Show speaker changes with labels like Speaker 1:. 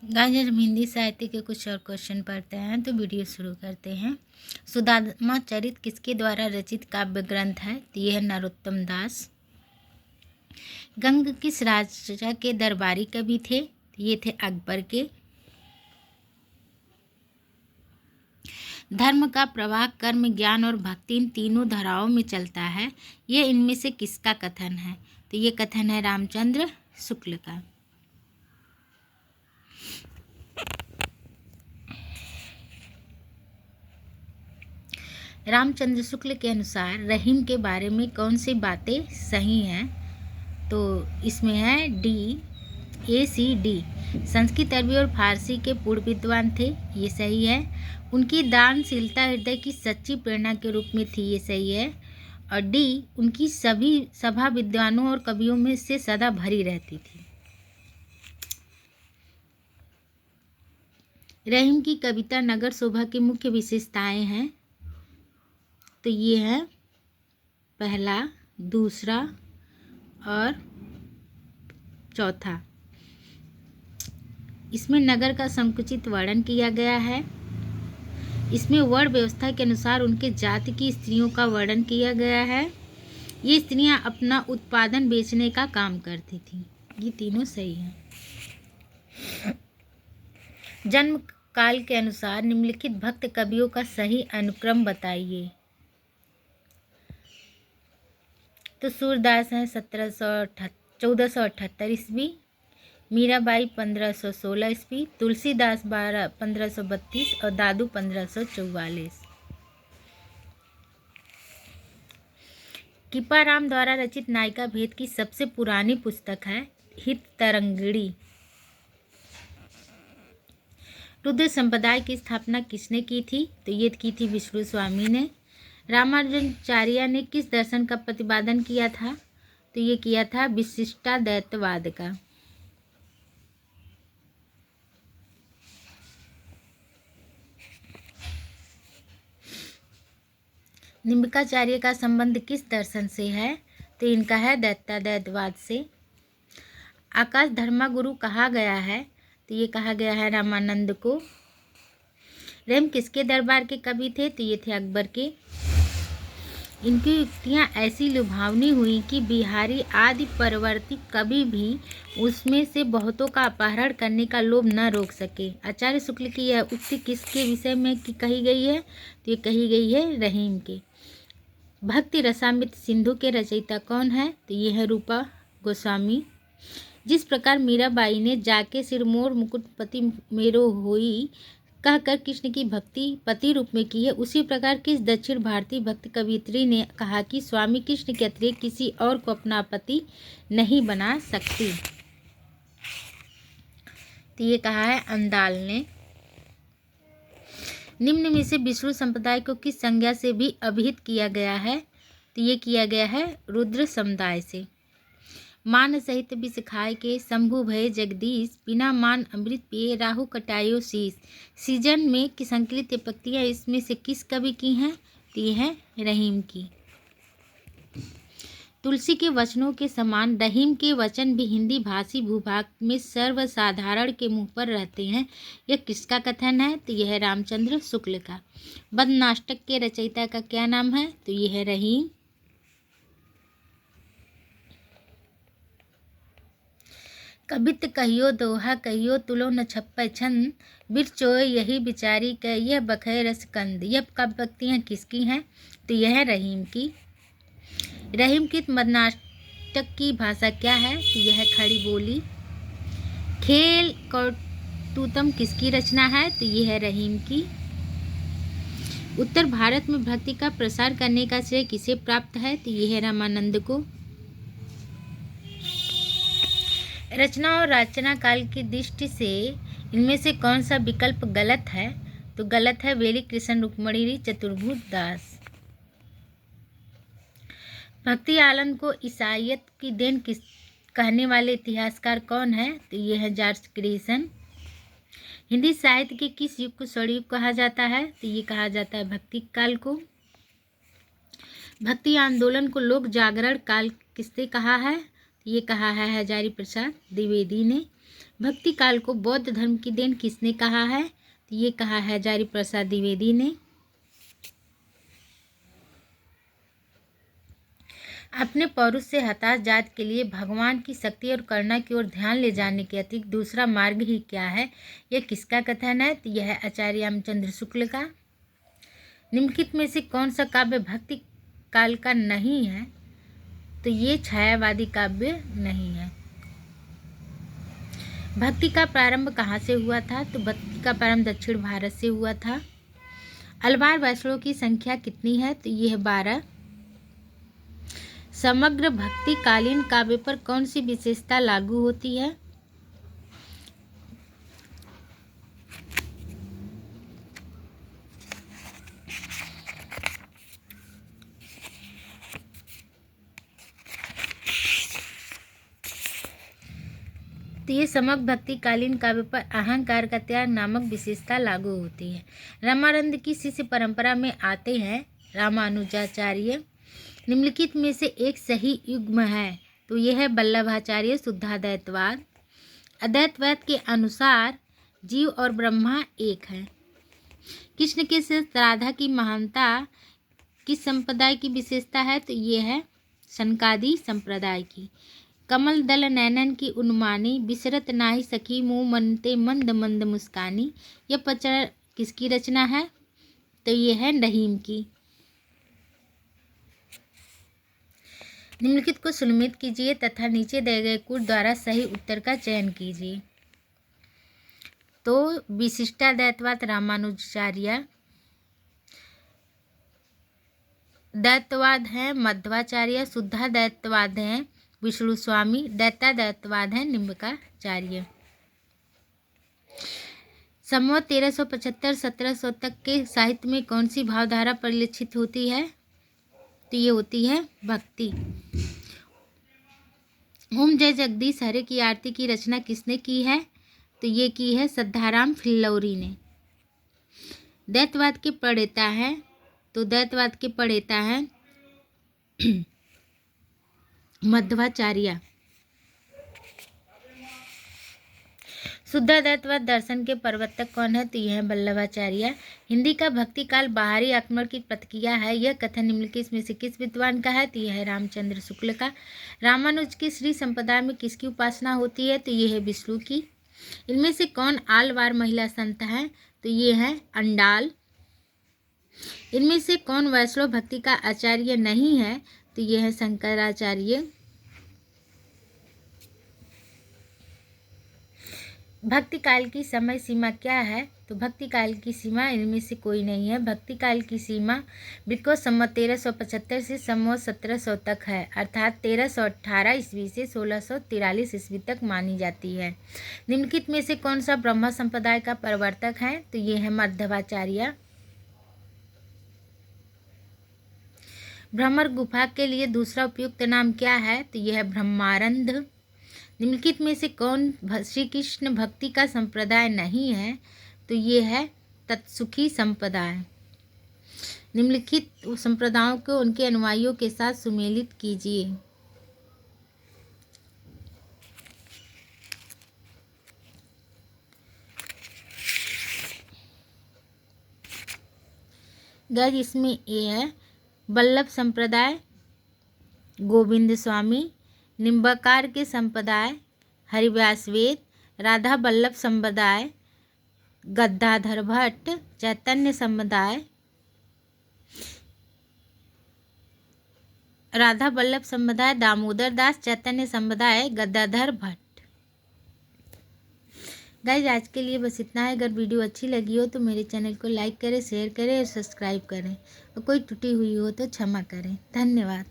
Speaker 1: Guys हम हिंदी साहित्य के कुछ और क्वेश्चन पढ़ते हैं तो वीडियो शुरू करते हैं। सुदामा चरित किसके द्वारा रचित काव्य ग्रंथ है? तो ये है नरोत्तम दास। गंग किस राजा के दरबारी कवि थे? तो ये थे अकबर के। धर्म का प्रवाह कर्म, ज्ञान और भक्ति इन तीनों धाराओं में चलता है, ये इनमें से किसका कथन है? तो ये कथन है रामचंद्र शुक्ल का। रामचंद्र शुक्ल के अनुसार रहीम के बारे में कौन सी बातें सही हैं? तो इसमें है A, C, D। संस्कृत, अरबी और फारसी के पूर्व विद्वान थे, ये सही है। उनकी दानशीलता हृदय की सच्ची प्रेरणा के रूप में थी, ये सही है। और D, उनकी सभी सभा विद्वानों और कवियों में से सदा भरी रहती थी। रहीम की कविता नगर शोभा की मुख्य विशेषताएं हैं, तो ये है पहला, दूसरा और चौथा। इसमें नगर का संकुचित वर्णन किया गया है। इसमें वर्ण व्यवस्था के अनुसार उनके जाति की स्त्रियों का वर्णन किया गया है। ये स्त्रियां अपना उत्पादन बेचने का काम करती थीं। ये तीनों सही हैं। जन्म काल के अनुसार निम्नलिखित भक्त कवियों का सही अनुक्रम बताइए। तो सूरदास हैं 1478 ईस्वी, मीराबाई 1516 ईस्वी, तुलसीदास 1532 और दादू 1544। कीपाराम द्वारा रचित नायिका भेद की सबसे पुरानी पुस्तक है हित तरंगिणी। रुद्र संप्रदाय की स्थापना किसने की थी? तो ये की थी विष्णु स्वामी ने। रामानुजाचार्य ने किस दर्शन का प्रतिपादन किया था? तो ये किया था विशिष्टाद्वैतवाद का। निम्बिकाचार्य का संबंध किस दर्शन से है? तो इनका है द्वैताद्वैतवाद से। आकाश धर्मगुरु कहा गया है? तो ये कहा गया है रामानंद को। रहीम किसके दरबार के कवि थे? तो ये थे अकबर के। इनकी युक्तियाँ ऐसी लुभावनी हुई कि बिहारी आदि परवर्ती कवि भी उसमें से बहुतों का अपहरण करने का लोभ न रोक सके। आचार्य शुक्ल की यह उक्ति किसके विषय में कही गई है? तो ये कही गई है रहीम के। भक्ति रसामृत सिंधु के रचयिता कौन है? तो ये है रूपा गोस्वामी। जिस प्रकार मीराबाई ने जाके सिरमौर मुकुटपति मेरो होई कहकर कृष्ण की भक्ति पति रूप में की है, उसी प्रकार किस दक्षिण भारतीय भक्त कवियत्री ने कहा कि स्वामी कृष्ण के अतिरिक्त किसी और को अपना पति नहीं बना सकती? तो ये कहा है अंदाल ने। निम्न में से विष्णु संप्रदाय को किस संज्ञा से भी अभिहित किया गया है? तो ये किया गया है रुद्र समुदाय से। मान सहित विष खाए के शंभु भय जगदीश, बिना मान अमृत पिए राहु कटायो शीश। सीजन में की संकलित पंक्तियाँ इसमें से किस कवि की हैं? तो ये है रहीम की। तुलसी के वचनों के समान रहीम के वचन भी हिंदी भाषी भूभाग में सर्वसाधारण के मुंह पर रहते हैं, यह किसका कथन है? तो यह है रामचंद्र शुक्ल का। बदनाष्टक के रचयिता का क्या नाम है? तो यह है रहीम। कबित कहियो दोहा कहियो तुलो न छप्पै छंद, बिरचोय यही बिचारी क यह बखै रसकंद। यह पंक्तियाँ किसकी हैं? तो यह है रहीम की। रहीम की मदनाष्टक की भाषा क्या है? तो यह है खड़ी बोली। खेल कौतुतम किसकी रचना है? तो यह है रहीम की। उत्तर भारत में भक्ति का प्रसार करने का श्रेय किसे प्राप्त है? तो यह है रामानंद को। रचना और रचना काल की दृष्टि से इनमें से कौन सा विकल्प गलत है? तो गलत है वेली कृष्ण रुक्मणी चतुर्भुज दास। भक्ति आनंद को ईसाइयत की देन किस कहने वाले इतिहासकार कौन है? तो ये है जॉर्ज ग्रेसन। हिंदी साहित्य के किस युग को स्वर्णयुग कहा जाता है? तो ये कहा जाता है भक्ति काल को। भक्ति आंदोलन को लोक जागरण काल किसने कहा है? ये कहा है हजारी प्रसाद द्विवेदी ने। भक्ति काल को बौद्ध धर्म की देन किसने कहा है? तो ये कहा है हजारी प्रसाद द्विवेदी ने। अपने पौरुष से हताश जात के लिए भगवान की शक्ति और करुणा की ओर ध्यान ले जाने के अतिरिक्त दूसरा मार्ग ही क्या है? यह किसका कथन है? तो यह है आचार्य रामचंद्र शुक्ल का। निम्नलिखित में से कौन सा काव्य भक्ति काल का नहीं है? तो ये छायावादी काव्य नहीं है। भक्ति का प्रारंभ कहाँ से हुआ था? तो भक्ति का प्रारंभ दक्षिण भारत से हुआ था। अलवार वैष्णवों की संख्या कितनी है? तो यह 12। समग्र भक्ति कालीन काव्य पर कौन सी विशेषता लागू होती है? तो ये समग्र भक्ति कालीन काव्य पर अहंकार का त्याग नामक विशेषता लागू होती है। रामानंद की शिष्य परंपरा में आते हैं रामानुजाचार्य। निम्नलिखित में से एक सही युग्म है? तो यह है वल्लभाचार्य शुद्धाद्वैतवाद। अद्वैतवाद के अनुसार जीव और ब्रह्मा एक है। कृष्ण के साथ राधा की महानता किस संप्रदाय की विशेषता है? तो ये है सनकादि संप्रदाय की। कमल दल नैनन की उन्मानी, बिसरत नाहि सखी मुँह मनते मंद मंद मुस्कानी। यह पचड़ किसकी रचना है? तो ये है रहीम की। निम्नलिखित को सुनिश्चित कीजिए तथा नीचे दिए गए कोड द्वारा सही उत्तर का चयन कीजिए। तो विशिष्टाद्वैतवाद रामानुजाचार्य, दैत्यवाद है मध्वाचार्य, शुद्धाद्वैतवाद है विष्णु स्वामी, दैत्याद्वैतवाद है निम्बकाचार्य। संवत 1375-1700 तक के साहित्य में कौन सी भावधारा परिलक्षित होती है? तो ये होती है भक्ति। ओम जय जगदीश हरे की आरती की रचना किसने की है? तो ये की है सिद्धाराम फिल्लौरी ने। दैत्यवाद के प्रणेता है? तो दैत्यवाद के प्रणेता है मध्वाचार्य। शुद्धाद्वैतवाद दर्शन के प्रवर्तक कौन है? तो यह है वल्लभाचार्य। हिंदी का भक्ति काल बाहरी आक्रमण की प्रतिक्रिया है, यह कथन निम्नलिखित में से किस विद्वान का है? तो यह है रामचंद्र शुक्ल का। रामानुज की श्री संप्रदाय में किसकी उपासना होती है? तो यह है विष्णु की। इनमें से कौन आलवार महिला संत है? तो ये है अंडाल। इनमें से कौन वैष्णव भक्ति का आचार्य नहीं है? तो यह है शंकराचार्य। भक्ति काल की समय सीमा क्या है? तो भक्ति काल की सीमा इनमें से कोई नहीं है। भक्ति काल की सीमा बिल्कुल संवत 1375 से संवत 1700 तक है, अर्थात 1318 ईस्वी से 1643 ईस्वी तक मानी जाती है। निम्नलिखित में से कौन सा ब्रह्मा संप्रदाय का प्रवर्तक है? तो ये है मध्वाचार्य। भ्रमर गुफा के लिए दूसरा उपयुक्त नाम क्या है? तो यह है ब्रह्मानंद। निम्नलिखित में से कौन श्री कृष्ण भक्ति का संप्रदाय नहीं है? तो ये है तत्सुखी संप्रदाय। निम्नलिखित संप्रदायों को उनके अनुयायियों के साथ सुमेलित कीजिए। गाइस इसमें ये है वल्लभ संप्रदाय गोविंद स्वामी, निम्बाकार के संप्रदाय हरिव्यास वेद, राधा वल्लभ संप्रदाय गद्दाधर भट्ट, चैतन्य संप्रदाय राधा वल्लभ संप्रदाय दामोदर दास, चैतन्य संप्रदाय गद्दाधर भट्ट। गाइज आज के लिए बस इतना है। अगर वीडियो अच्छी लगी हो तो मेरे चैनल को लाइक करें, शेयर करें और सब्सक्राइब करें, और कोई टूटी हुई हो तो क्षमा करें। धन्यवाद।